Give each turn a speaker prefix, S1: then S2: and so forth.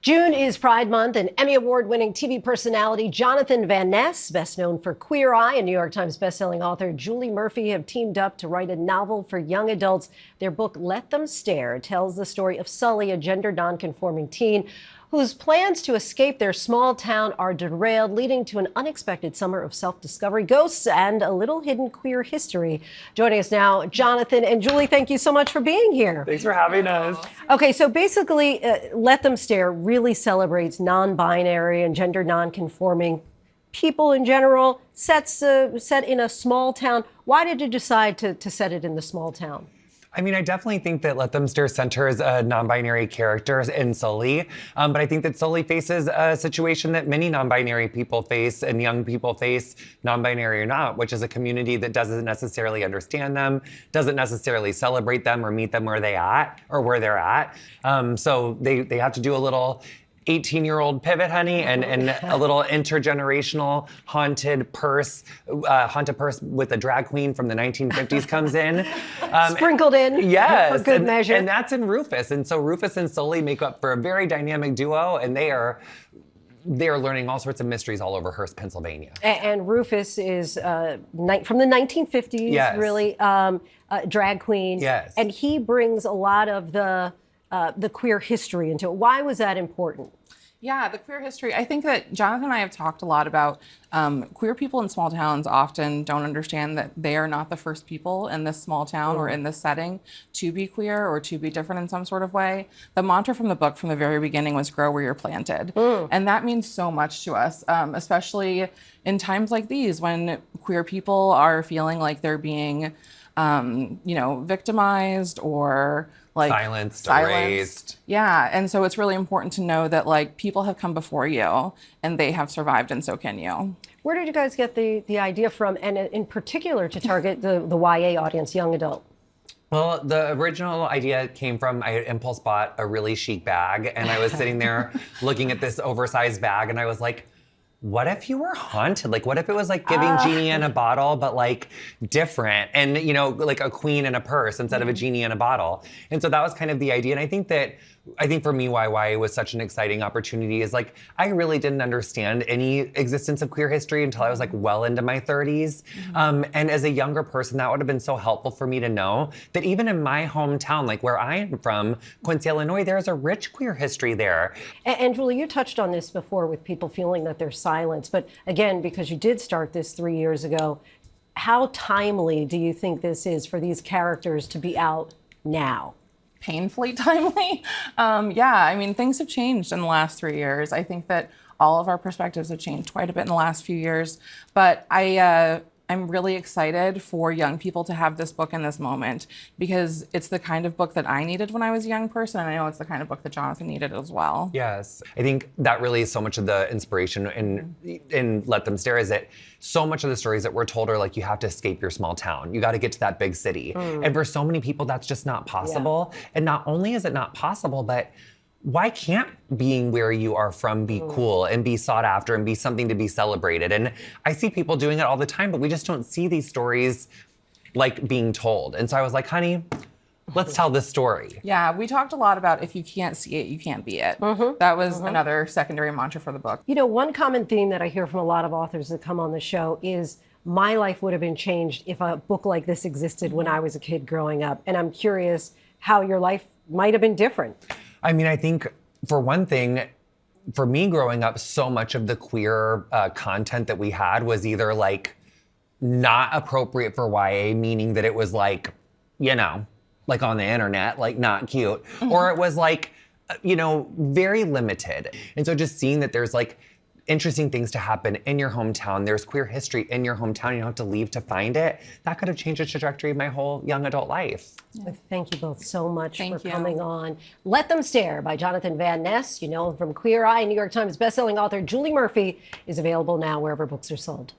S1: June is Pride Month, and Emmy Award-winning TV personality Jonathan Van Ness, best known for Queer Eye, and New York Times bestselling author Julie Murphy have teamed up to write a novel for young adults. Their book, Let Them Stare, tells the story of Sully, a gender-nonconforming teen whose plans to escape their small town are derailed, leading to an unexpected summer of self-discovery, ghosts, and a little hidden queer history. Joining us now, Jonathan and Julie, thank you so much for being here.
S2: Thanks for having us.
S1: Okay, so basically, Let Them Stare really celebrates non-binary and gender non-conforming people in general, set in a small town. Why did you decide to set it in the small town?
S2: I mean, I definitely think that Let Them Stare centers a non-binary character in Sully, but I think that Sully faces a situation that many non-binary people face and young people face, non-binary or not, which is a community that doesn't necessarily understand them, doesn't necessarily celebrate them or meet them where they're at. So they have to do a little 18-year-old pivot, honey, and a little intergenerational haunted purse with a drag queen from the 1950s comes in.
S1: Sprinkled in,
S2: yes,
S1: for good measure.
S2: And that's in Rufus. And so Rufus and Sully make up for a very dynamic duo, and they are learning all sorts of mysteries all over Hearst, Pennsylvania.
S1: And Rufus is from the 1950s,
S2: yes.
S1: really, drag queen.
S2: Yes.
S1: And he brings a lot of the queer history into it. Why was that important?
S3: Yeah, the queer history. I think that Jonathan and I have talked a lot about queer people in small towns often don't understand that they are not the first people in this small town or in this setting to be queer or to be different in some sort of way. The mantra from the book from the very beginning was grow where you're planted. And that means so much to us, especially in times like these when queer people are feeling like they're being victimized or
S2: silenced, erased.
S3: Yeah, and so it's really important to know that people have come before you and they have survived, and so can you.
S1: Where did you guys get the idea from, and in particular to target the YA audience, young adult?
S2: Well, the original idea came from, I impulse bought a really chic bag, and I was sitting there looking at this oversized bag, and I was like, what if you were haunted? Like, what if it was like giving genie in a bottle, but like different, and like a queen in a purse instead of a genie in a bottle? And so that was kind of the idea. And I think for me, why it was such an exciting opportunity is like, I really didn't understand any existence of queer history until I was like well into my 30s. And as a younger person, that would have been so helpful for me to know that even in my hometown, like where I am from, Quincy, Illinois, there's a rich queer history there.
S1: And Julie, you touched on this before with people feeling that they're silenced. But again, because you did start this 3 years ago, how timely do you think this is for these characters to be out now?
S3: Painfully timely. Yeah, I mean, things have changed in the last 3 years. I think that all of our perspectives have changed quite a bit in the last few years. But I'm really excited for young people to have this book in this moment because it's the kind of book that I needed when I was a young person, and I know it's the kind of book that Jonathan needed as well.
S2: Yes, I think that really is so much of the inspiration in Let Them Stare is that so much of the stories that we're told are like, you have to escape your small town. You got to get to that big city. And for so many people, that's just not possible. Yeah. And not only is it not possible, but why can't being where you are from be cool and be sought after and be something to be celebrated? And I see people doing it all the time, but we just don't see these stories like being told. And so I was like, honey, let's tell this story.
S3: Yeah, we talked a lot about if you can't see it, you can't be it. That was another secondary mantra for the book.
S1: You know, one common theme that I hear from a lot of authors that come on the show is my life would have been changed if a book like this existed when I was a kid growing up. And I'm curious how your life might have been different.
S2: I mean, I think for one thing, for me growing up, so much of the queer content that we had was either like not appropriate for YA, meaning that it was like, like on the internet, like not cute, or it was like, very limited. And so just seeing that there's like interesting things to happen in your hometown, there's queer history in your hometown, you don't have to leave to find it, that could have changed the trajectory of my whole young adult life.
S1: Yeah. Thank you both so much for
S3: you.
S1: coming on. Let Them Stare by Jonathan Van Ness, you know him from Queer Eye. New York Times bestselling author Julie Murphy is available now wherever books are sold.